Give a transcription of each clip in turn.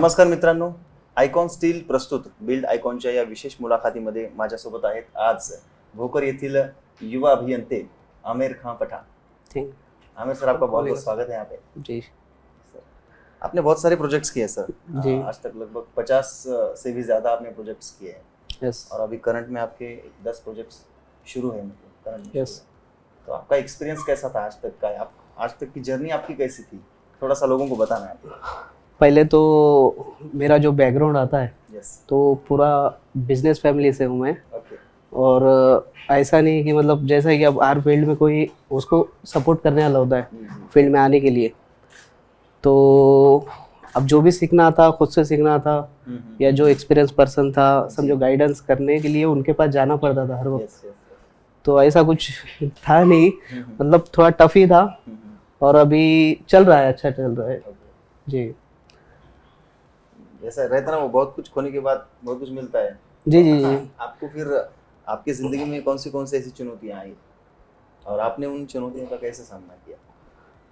नमस्कार मित्रांनो, icon steel प्रस्तुत बिल्ड आयकॉनच्या या विशेष मुलाखतीमध्ये माझ्यासोबत आहेत आज भोकर येथील युवा अभियंते आमिर खान पठान। आमिर सर, आपका बहुत बहुत स्वागत है यहाँ पे। जी सर, आपने बहुत सारे प्रोजेक्ट्स किए सर। जी। आज तक लगभग 50 से भी ज़्यादा आपने प्रोजेक्ट्स किए हैं। यस। और अभी करंट में आपके 10 प्रोजेक्ट्स शुरू है, मतलब करंट में। यस। तो आपका एक्सपीरियंस कैसा था आज तक का? आप आज तक की जर्नी आपकी कैसी थी, थोड़ा सा लोगों को बताना है। पहले तो मेरा जो बैकग्राउंड आता है यस। तो पूरा बिजनेस फैमिली से हूँ मैं। ओके। और ऐसा नहीं कि मतलब जैसा कि अब हर फील्ड में कोई उसको सपोर्ट करने वाला होता है फील्ड में आने के लिए, तो अब जो भी सीखना था खुद से सीखना था, या जो एक्सपीरियंस पर्सन था समझो गाइडेंस करने के लिए उनके पास जाना पड़ता था हर वक्त। तो ऐसा कुछ था नहीं, मतलब थोड़ा टफ ही था। और अभी चल रहा है, अच्छा चल रहा है। जी ऐसा रहता ना, वो बहुत कुछ खोने के बाद बहुत कुछ मिलता है। जी जी जी। आपको फिर आपकी जिंदगी में कौन सी ऐसी चुनौतियां आई और आपने उन चुनौतियों का कैसे सामना किया?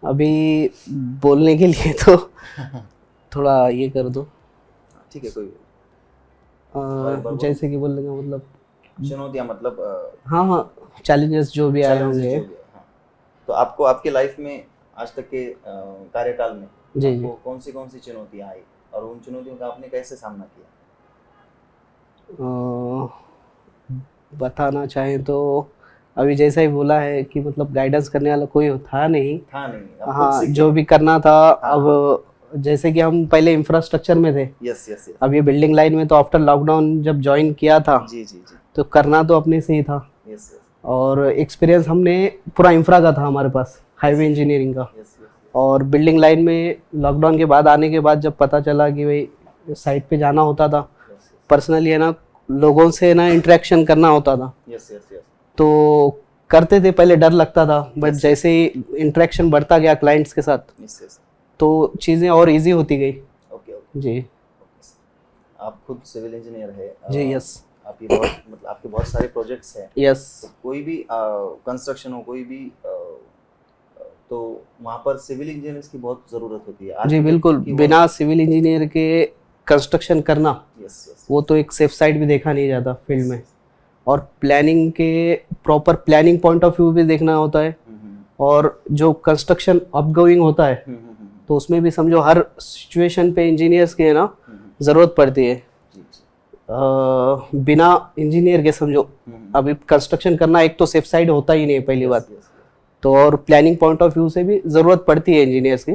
अभी बोलने के लिए तो थोड़ा ये कर दो। ठीक है, कोई जैसे कि बोलेंगे मतलब चुनौतियां, मतलब हाँ हाँ चैलेंजेस जो भी आए challenges होंगे। जो भी है, हाँ। तो आपको आपके लाइफ में आज तक के कार्यकाल में जी आपको कौन सी चुनौतियां आई और उन चुनौतियों का आपने कैसे सामना किया? बताना चाहें तो अभी जैसा ही बोला है कि मतलब गाइडेंस करने वाला कोई था नहीं। आप खुद हाँ, सीखे। जो भी करना था। हाँ। अब जैसे कि हम पहले इंफ्रास्ट्रक्चर में थे, यस यस यस। अब ये बिल्डिंग लाइन में, तो आफ्टर लॉकडाउन जब ज्वाइन किया था जी जी जी। तो करना तो अपने से ही था। यस यस और एक्सपीरियंस हमने पूरा इंफ्रा का था हमारे पास, हाईवे इंजीनियरिंग का। Yes yes. और बिल्डिंग लाइन में लॉकडाउन के बाद आने के बाद जब पता चला कि भाई साइट पे जाना होता था, पर्सनली है ना, लोगों से ना इंटरेक्शन करना होता था। Yes yes yes. तो करते थे, पहले डर लगता था, बट जैसे ही इंटरेक्शन बढ़ता गया क्लाइंट्स के साथ यस यस। तो चीज़ें और इजी होती गई। Okay okay. जी। आप खुद सिविल इंजीनियर है। जी यस। आप ये बहुत मतलब आपके बहुत सारे प्रोजेक्ट्स हैं। यस। तो कोई भी कंस्ट्रक्शन हो, कोई भी तो वहाँ पर सिविल इंजीनियर्स की बहुत ज़रूरत होती है। जी बिल्कुल, बिना सिविल इंजीनियर के कंस्ट्रक्शन करना यस यस। वो तो एक सेफ साइड भी देखा नहीं जाता फील्ड में। और प्लानिंग के proper planning point of view भी देखना होता है। और जो कंस्ट्रक्शन अपगोइंग होता है तो उसमें भी समझो हर सिचुएशन पे इंजीनियर्स की है ना ज़रूरत पड़ती है। बिना इंजीनियर के समझो अभी कंस्ट्रक्शन करना एक तो सेफ साइड होता ही नहीं पहली बात, तो और प्लानिंग पॉइंट ऑफ व्यू से भी ज़रूरत पड़ती है इंजीनियर्स की।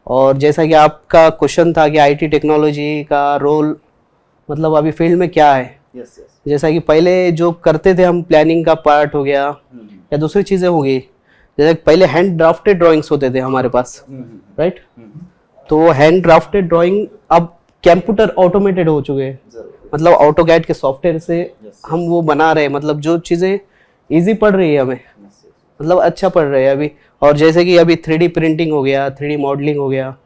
और जैसा कि आपका क्वेश्चन था कि आईटी टेक्नोलॉजी का रोल मतलब अभी फील्ड में क्या है। Yes yes. जैसा कि पहले जो करते थे हम, प्लानिंग का पार्ट हो गया या दूसरी चीज़ें हो गई, जैसे पहले हैंड ड्राफ्टेड ड्राइंग्स होते थे हमारे पास, राइट। तो हैंड ड्राफ्टेड ड्राइंग अब कंप्यूटर ऑटोमेटेड हो चुके हैं, मतलब ऑटोकैड के सॉफ्टवेयर से हम वो बना रहे हैं। मतलब जो चीज़ें इजी पड़ रही है हमें, मतलब अच्छा पड़ रहा है अभी। और जैसे कि अभी 3D प्रिंटिंग हो गया, 3D मॉडलिंग हो गया,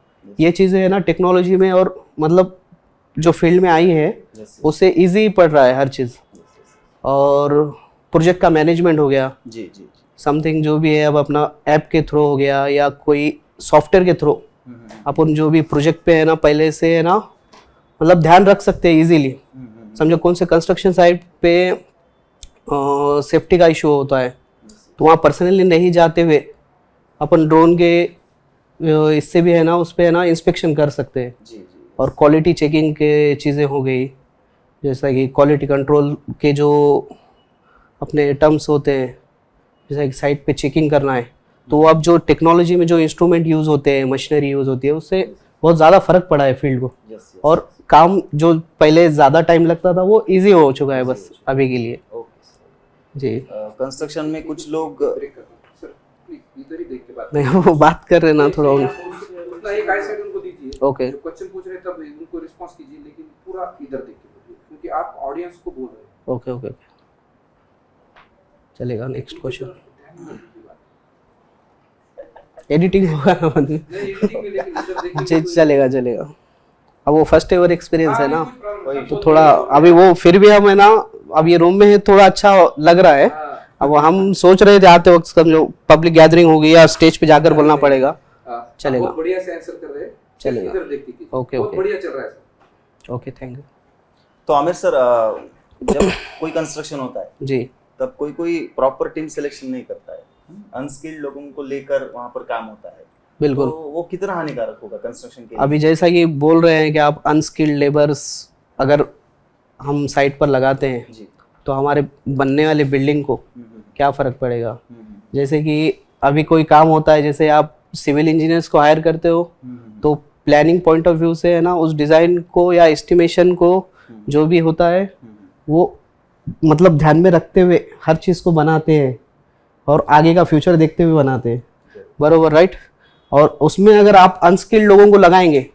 ये चीज़ें है ना टेक्नोलॉजी में, और मतलब जो फील्ड में आई है उससे इजी पड़ रहा है हर चीज़। और प्रोजेक्ट का मैनेजमेंट हो गया, जी जी। समथिंग जो भी है अब अपना ऐप के थ्रू हो गया या कोई सॉफ्टवेयर के थ्रू अपन जो भी प्रोजेक्ट पे है ना पहले से है ना मतलब ध्यान रख सकते हैं इजीली। समझो कौन से कंस्ट्रक्शन साइट पे सेफ्टी का इशू होता है तो वहाँ पर्सनली नहीं जाते हुए अपन ड्रोन के इससे भी है ना उस पर है ना इंस्पेक्शन कर सकते हैं। जी जी। और क्वालिटी चेकिंग के चीज़ें हो गई, जैसा कि क्वालिटी कंट्रोल के जो अपने टर्म्स होते हैं, जैसा कि साइट पे चेकिंग करना है, तो अब जो टेक्नोलॉजी में जो इंस्ट्रूमेंट यूज़ होते हैं, मशीनरी यूज़ होती है, उससे बहुत ज़्यादा फ़र्क पड़ा है फील्ड को। और काम जो पहले ज़्यादा टाइम लगता था वो इजी हो चुका है बस अभी के लिए। जी। कंस्ट्रक्शन में कुछ लोग नहीं वो बात कर रहे ना थोड़ा उतना एक आई साइड उनको दीजिए। ओके। जो क्वेश्चन पूछ रहे हैं तब उनको रिस्पांस कीजिए, लेकिन पूरा इधर देखिए क्योंकि आप ऑडियंस को बोल रहे हैं। ओके ओके चलेगा। Next question. एडिटिंग होगा ना नहीं एडिटिंग में, लेकिन इधर देखिए। जी चलेगा चलेगा। अब वो फर्स्ट एवर एक्सपीरियंस है ना, तो थोड़ा अभी वो फिर भी हम है ना अब ये रूम में है थोड़ा अच्छा लग रहा है। अब हम सोच रहे थे आते वक्त समझो पब्लिक गैदरिंग होगी या स्टेज पे जाकर बोलना पड़ेगा। चलेगा। बहुत बढ़िया से आंसर कर रहे हैं। चलेगा। इधर देख के कीजिए। ओके, बहुत ओके। बढ़िया चल रहा है सर। ओके, थैंक यू तो आमिर सर, जब कोई कंस्ट्रक्शन होता है जी। तब कोई कोई प्रॉपर टीम सिलेक्शन नहीं करता है, अनस्किल्ड लोगों को लेकर वहां पर काम होता है, बिल्कुल। तो वो कितना हानिकारक होगा कंस्ट्रक्शन के लिए? अभी जैसा कि बोल रहे हैं कि आप अनस्किल्ड लेबर्स अगर हम साइट पर लगाते हैं जी। तो हमारे बनने वाले बिल्डिंग को क्या फ़र्क पड़ेगा। हम्म, जैसे कि अभी कोई काम होता है, जैसे आप सिविल इंजीनियर्स को हायर करते हो तो प्लानिंग पॉइंट ऑफ व्यू से है ना, उस डिज़ाइन को या एस्टिमेशन को जो भी होता है वो मतलब ध्यान में रखते हुए हर चीज़ को बनाते हैं और आगे का फ्यूचर देखते हुए बनाते हैं, बरोबर, राइट। और उसमें अगर आप अनस्किल्ड लोगों को लगाएंगे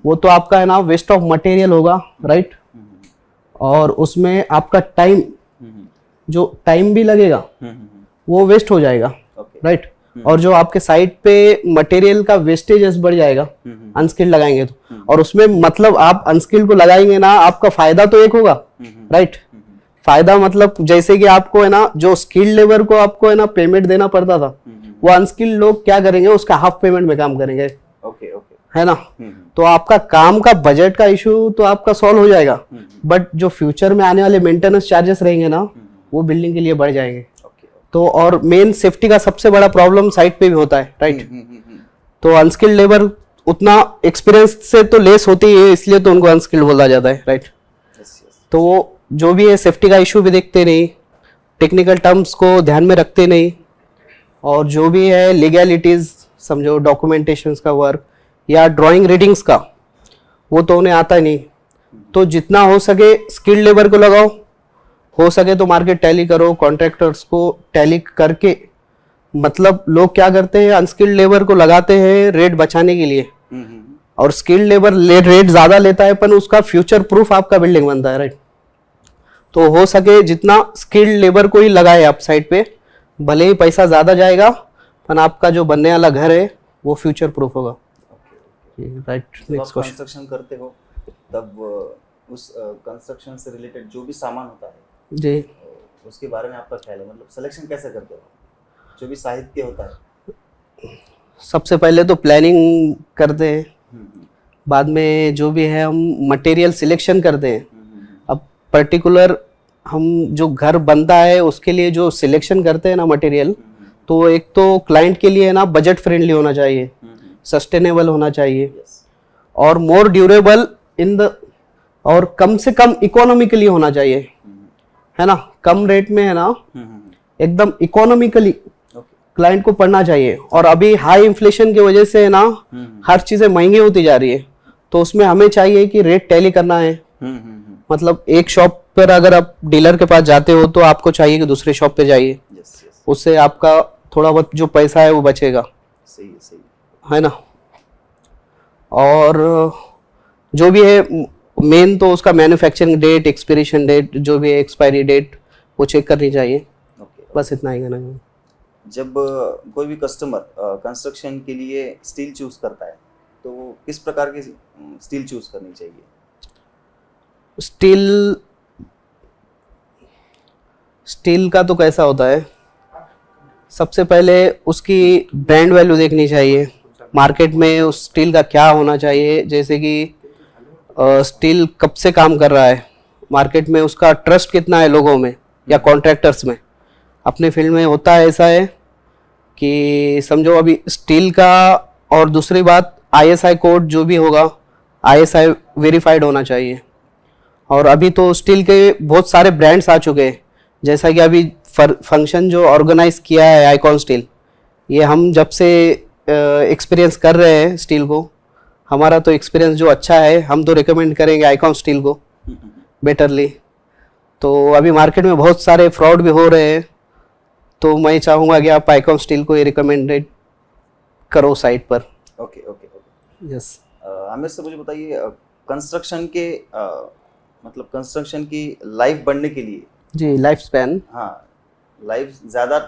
वो तो आपका है ना वेस्ट ऑफ मटेरियल होगा, राइट। और उसमें आपका टाइम, जो टाइम भी लगेगा वो वेस्ट हो जाएगा, राइट। और जो आपके साइट पे मटेरियल का वेस्टेज बढ़ जाएगा अनस्किल्ड लगाएंगे तो। और उसमें मतलब आप अनस्किल्ड को लगाएंगे ना, आपका फायदा तो एक होगा, राइट। फायदा मतलब जैसे कि आपको है ना, जो स्किल्ड लेबर को आपको है ना पेमेंट देना पड़ता था, वो अनस्किल्ड लोग क्या करेंगे, उसका हाफ पेमेंट में काम करेंगे, ओके ओके, है ना। तो आपका काम का बजट का इशू तो आपका सॉल्व हो जाएगा, बट जो फ्यूचर में आने वाले मेंटेनेंस चार्जेस रहेंगे ना, वो बिल्डिंग के लिए बढ़ जाएंगे। तो और मेन सेफ्टी का सबसे बड़ा प्रॉब्लम साइट पे भी होता है, राइट। तो अनस्किल्ड लेबर उतना एक्सपीरियंस से तो लेस होती है, इसलिए तो उनको अनस्किल्ड बोला जाता है, राइट। तो वो जो भी है सेफ्टी का इशू भी देखते नहीं, टेक्निकल टर्म्स को ध्यान में रखते नहीं, और जो भी है लीगैलिटीज समझो, डॉक्यूमेंटेशंस का वर्क या ड्राइंग रीडिंग्स का, वो तो उन्हें आता ही नहीं। तो जितना हो सके स्किल्ड लेबर को लगाओ, हो सके तो मार्केट टैली करो, कॉन्ट्रैक्टर्स को टैली करके। मतलब लोग क्या करते हैं, अनस्किल्ड लेबर को लगाते हैं रेट बचाने के लिए, और स्किल्ड लेबर रेट ज्यादा लेता है, पर उसका फ्यूचर प्रूफ आपका बिल्डिंग बनता है, राइट। तो हो सके जितना स्किल्ड लेबर को ही लगाए आप साइड पे, भले ही पैसा ज्यादा जाएगा, पर आपका जो बनने वाला घर है वो फ्यूचर प्रूफ होगा, राइट। जब आप नेक्स्ट क्वेश्चन। कंस्ट्रक्शन करते हो तब उस कंस्ट्रक्शन से रिलेटेड जो भी सामान होता है जी, उसके बारे में आपका ख्याल है, मतलब सिलेक्शन कैसे करते हो, जो भी साहित्य होता है? सबसे पहले तो प्लानिंग करते हैं, बाद में जो भी है हम मटेरियल सिलेक्शन करते हैं। अब पर्टिकुलर हम जो घर बनता है उसके लिए जो सिलेक्शन करते हैं ना मटेरियल, तो एक तो क्लाइंट के लिए है ना बजट फ्रेंडली होना चाहिए, सस्टेनेबल होना चाहिए, और मोर ड्यूरेबल इन द, और कम से कम इकोनॉमिकली होना चाहिए, है ना। कम रेट में है ना, एकदम इकोनॉमिकली क्लाइंट को पड़ना चाहिए। और अभी हाई इन्फ्लेशन की वजह से है ना हर चीजें महंगी होती जा रही है, तो उसमें हमें चाहिए कि रेट टैली करना है। मतलब एक शॉप पर अगर आप डीलर के पास जाते हो तो आपको चाहिए कि दूसरे शॉप पे जाइए, उससे आपका थोड़ा बहुत जो पैसा है वो बचेगा, सही है, सही है ना। और जो भी है मेन तो उसका मैन्युफैक्चरिंग डेट, एक्सपायरेशन डेट, जो भी है एक्सपायरी डेट, वो चेक करनी चाहिए। ओके। बस इतना ही कहना है। जब कोई भी कस्टमर कंस्ट्रक्शन के लिए स्टील चूज करता है तो वो किस प्रकार की स्टील चूज करनी चाहिए? स्टील का तो कैसा होता है, सबसे पहले उसकी ब्रांड वैल्यू देखनी चाहिए, मार्केट में उस स्टील का क्या होना चाहिए। जैसे कि स्टील कब से काम कर रहा है मार्केट में, उसका ट्रस्ट कितना है लोगों में या कॉन्ट्रैक्टर्स में। अपने फील्ड में होता है ऐसा है कि समझो अभी स्टील का, और दूसरी बात आईएसआई कोड जो भी होगा आईएसआई वेरीफाइड होना चाहिए। और अभी तो स्टील के बहुत सारे ब्रांड्स आ चुके हैं, जैसा कि अभी फंक्शन जो ऑर्गेनाइज किया है आइकॉन स्टील, ये हम जब से एक्सपीरियंस कर रहे हैं स्टील को, हमारा तो एक्सपीरियंस जो अच्छा है, हम तो रिकमेंड करेंगे आइकॉन स्टील को बेटरली। तो अभी मार्केट में बहुत सारे फ्रॉड भी हो रहे हैं, तो मैं चाहूँगा कि आप आइकॉन स्टील को ही रिकमेंडेड करो साइट पर। Okay okay okay. Yes. Aamir sir, मुझे बताइए कंस्ट्रक्शन के मतलब कंस्ट्रक्शन की लाइफ बढ़ने के लिए, जी, लाइफ स्पैन, हाँ, लाइफ ज़्यादा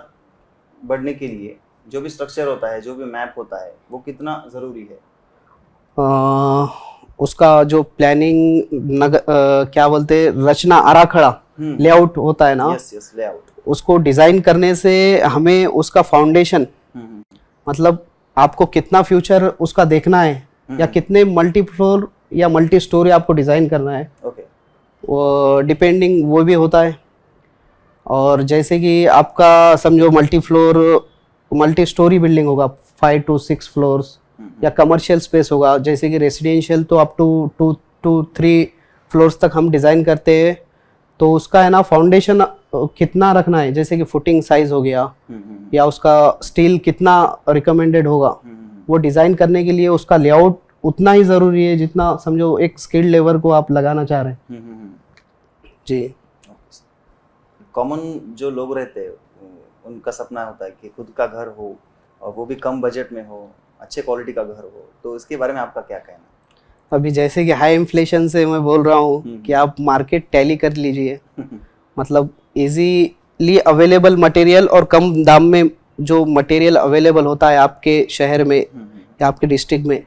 बढ़ने के लिए जो भी स्ट्रक्चर होता है, जो भी मैप होता है, वो कितना ज़रूरी है? उसका जो प्लानिंग क्या बोलते हैं, रचना आराखड़ा, लेआउट होता है ना, यस यस, लेआउट, उसको डिज़ाइन करने से हमें उसका फाउंडेशन, मतलब आपको कितना फ्यूचर उसका देखना है, या कितने मल्टी फ्लोर या मल्टी स्टोरी आपको डिज़ाइन करना है, ओके, वो डिपेंडिंग वो भी होता है। और जैसे कि आपका समझो multi floor multi storey building होगा 5 to 6 फ्लोर्स, या कमर्शियल स्पेस होगा, जैसे कि रेसिडेंशियल तो अप टू 2-3 फ्लोर्स तक हम डिज़ाइन करते हैं। तो उसका है ना फाउंडेशन कितना रखना है, जैसे कि फुटिंग साइज हो गया या उसका स्टील कितना रिकमेंडेड होगा, वो डिज़ाइन करने के लिए उसका लेआउट उतना ही ज़रूरी है जितना समझो एक स्किल्ड लेबर को आप लगाना चाह रहे हैं। जी। कॉमन जो लोग रहते हैं उनका सपना होता है कि खुद का घर हो और वो भी कम बजट में हो, अच्छे क्वालिटी का घर हो, तो इसके बारे में आपका क्या कहना है? अभी जैसे कि हाई इन्फ्लेशन से मैं बोल रहा हूँ कि आप मार्केट टैली कर लीजिए, मतलब इजीली अवेलेबल मटेरियल और कम दाम में जो मटेरियल अवेलेबल होता है आपके शहर में या आपके डिस्ट्रिक्ट में,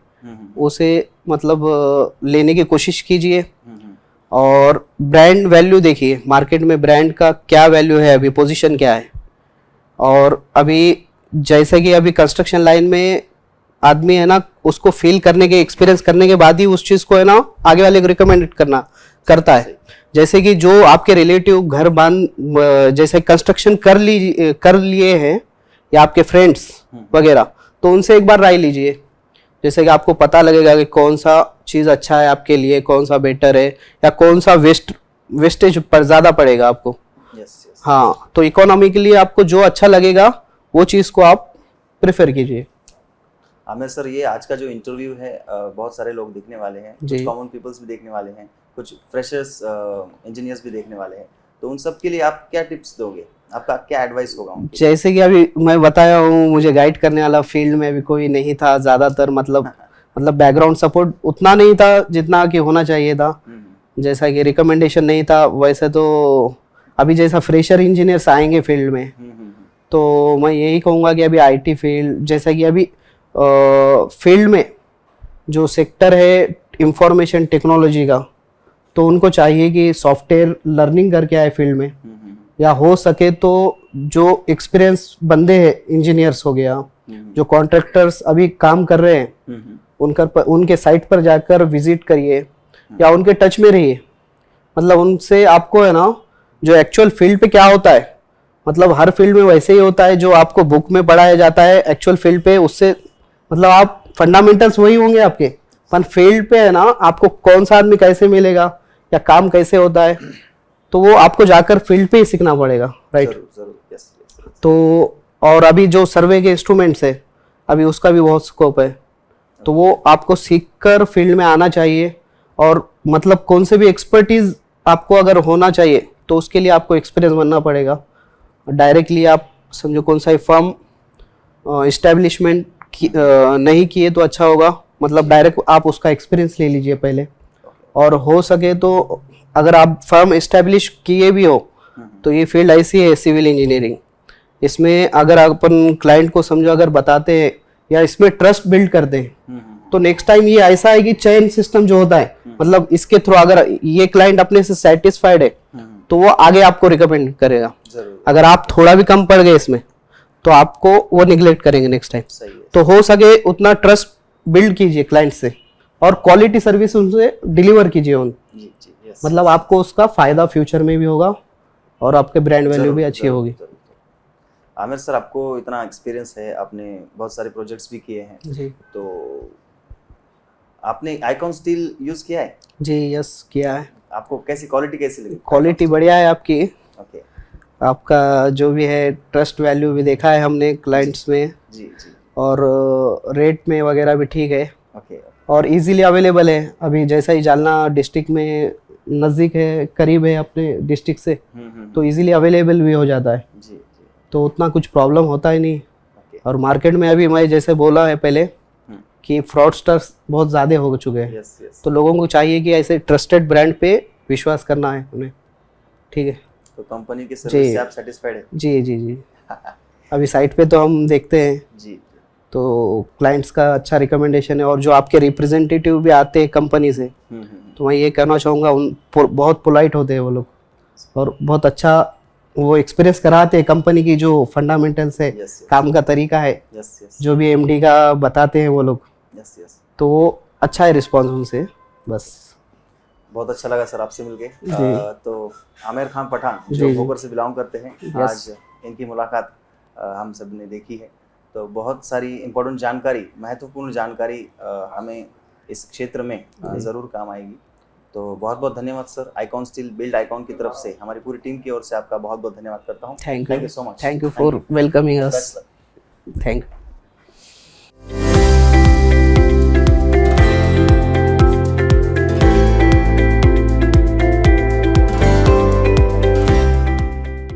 उसे मतलब लेने की कोशिश कीजिए। और ब्रांड वैल्यू देखिए, मार्केट में ब्रांड का क्या वैल्यू है, अभी पोजीशन क्या है। और अभी जैसे कि अभी कंस्ट्रक्शन लाइन में आदमी है ना, उसको फील करने के एक्सपीरियंस करने के बाद ही उस चीज़ को है ना आगे वाले को रिकमेंड करता है। जैसे कि जो आपके रिलेटिव घर जैसे कंस्ट्रक्शन कर लिए हैं या आपके फ्रेंड्स वगैरह, तो उनसे एक बार राय लीजिए, जैसे कि आपको पता लगेगा कि कौन सा चीज़ अच्छा है आपके लिए, कौन सा बेटर है, या कौन सा वेस्टेज पर ज़्यादा पड़ेगा आपको। हाँ, तो इकोनॉमी के लिए आपको जो अच्छा लगेगा वो चीज़ को आप प्रेफर कीजिए। आमिर सर, ये आज का जो इंटरव्यू है बहुत सारे लोग देखने वाले हैं, कुछ कॉमन पीपल्स भी देखने वाले हैं, कुछ फ्रेशर्स इंजीनियर्स भी देखने वाले हैं, तो उन सब के लिए आप क्या टिप्स दोगे, आपका क्या एडवाइस होगा उनके? जैसे कि अभी मैं बताया हूँ, मुझे गाइड करने वाला फील्ड में अभी कोई नहीं था ज़्यादातर, मतलब बैकग्राउंड सपोर्ट उतना नहीं था जितना कि होना चाहिए था, जैसा कि रिकमेंडेशन नहीं था। वैसे तो अभी जैसा फ्रेशर इंजीनियर्स आएंगे फील्ड में, तो मैं यही कहूँगा कि अभी आईटी फील्ड, जैसा कि अभी फील्ड में जो सेक्टर है इंफॉर्मेशन टेक्नोलॉजी का, तो उनको चाहिए कि सॉफ्टवेयर लर्निंग करके आए फील्ड में, या हो सके तो जो एक्सपीरियंस बंदे हैं, इंजीनियर्स हो गया, जो कॉन्ट्रैक्टर्स अभी काम कर रहे हैं, उनके साइट पर जाकर विजिट करिए या उनके टच में रहिए। मतलब उनसे आपको है ना जो एक्चुअल फील्ड पे क्या होता है, मतलब हर फील्ड में वैसे ही होता है जो आपको बुक में पढ़ाया जाता है, एक्चुअल फील्ड पे उससे मतलब आप फंडामेंटल्स वही होंगे आपके, पर फील्ड पे है ना आपको कौन सा आदमी कैसे मिलेगा या काम कैसे होता है, तो वो आपको जाकर फील्ड पे ही सीखना पड़ेगा, राइट? जरूर, यस। तो और अभी जो सर्वे के इंस्ट्रूमेंट्स है, अभी उसका भी बहुत स्कोप है, तो वो आपको सीखकर फील्ड में आना चाहिए। और मतलब कौन से भी एक्सपर्टीज आपको अगर होना चाहिए तो उसके लिए आपको एक्सपीरियंस बनना पड़ेगा। डायरेक्टली आप समझो कौन सा फर्म इस्टेब्लिशमेंट नहीं किए तो अच्छा होगा, मतलब डायरेक्ट आप उसका एक्सपीरियंस ले लीजिए पहले। और हो सके तो अगर आप फर्म इस्टेब्लिश किए भी हो तो ये फील्ड ऐसी है सिविल इंजीनियरिंग, इसमें अगर अपन क्लाइंट को समझो अगर बताते हैं या इसमें ट्रस्ट बिल्ड करते हैं, तो नेक्स्ट टाइम ये ऐसा है कि चेन सिस्टम जो होता है, मतलब इसके थ्रू अगर ये क्लाइंट अपने से सेटिस्फाइड है तो वो आगे आपको रिकमेंड करेगा। अगर आप थोड़ा भी कम पड़ गए इसमें तो आपको वो निगलेक्ट करेंगे नेक्स्ट टाइम। तो हो सके उतना ट्रस्ट बिल्ड कीजिए क्लाइंट से और क्वालिटी सर्विस उनसे डिलीवर कीजिए मतलब आपको उसका फायदा फ्यूचर में भी होगा और आपके ब्रांड वैल्यू भी अच्छी होगी। आमिर सर, आपको इतना एक्सपीरियंस है, आपने बहुत सारे प्रोजेक्ट्स भी किए हैं जी, तो आपने आइकॉन स्टील यूज किया है? जी यस किया है। आपको क्वालिटी कैसी लगी? क्वालिटी बढ़िया है आपकी। ओके, आपका जो भी है ट्रस्ट वैल्यू भी देखा है हमने क्लाइंट्स में जी, और रेट में वगैरह भी ठीक है। ओके, और इजीली अवेलेबल है। अभी जैसा ही जालना डिस्ट्रिक्ट में नज़दीक है, करीब है अपने डिस्ट्रिक्ट से, तो इजीली अवेलेबल भी हो जाता है, जी, तो उतना कुछ प्रॉब्लम होता ही नहीं। और मार्केट में अभी मैं जैसे बोला है पहले कि फ्रॉडस्टर्स बहुत ज़्यादा हो चुके हैं, तो लोगों को चाहिए कि ऐसे ट्रस्टेड ब्रांड पे विश्वास करना है उन्हें। ठीक है, तो कंपनी की सर्विस से आप सेटिस्फाइड है? जी जी जी। अभी साइट पे तो हम देखते हैं जी, तो क्लाइंट्स का अच्छा रिकमेंडेशन है। और जो आपके रिप्रेजेंटेटिव भी आते हैं कंपनी से, तो मैं ये कहना चाहूँगा बहुत पोलाइट होते हैं वो लोग और बहुत अच्छा वो एक्सपीरियंस कराते हैं कंपनी की जो फंडामेंटल्स है, काम का तरीका है, जो भी एमडी का बताते हैं वो लोग, तो वो अच्छा है रिस्पॉन्स उनसे, बस। बहुत अच्छा लगा सर आपसे मिलके। जी। तो आमिर खान पठान जी, जो जी। भोकर से बिलोंग करते हैं, Yes. आज इनकी मुलाकात हम सब ने देखी है। तो बहुत सारी इम्पोर्टेंट जानकारी, महत्वपूर्ण जानकारी हमें इस क्षेत्र में जी। ज़रूर काम आएगी। तो बहुत बहुत धन्यवाद sir. Icon steel build icon की तरफ से हमारी पूरी टीम की ओर से आपका बहुत बहुत धन्यवाद करता हूँ। Thank thank you you so much. Thank you for welcoming us. Best luck. Thank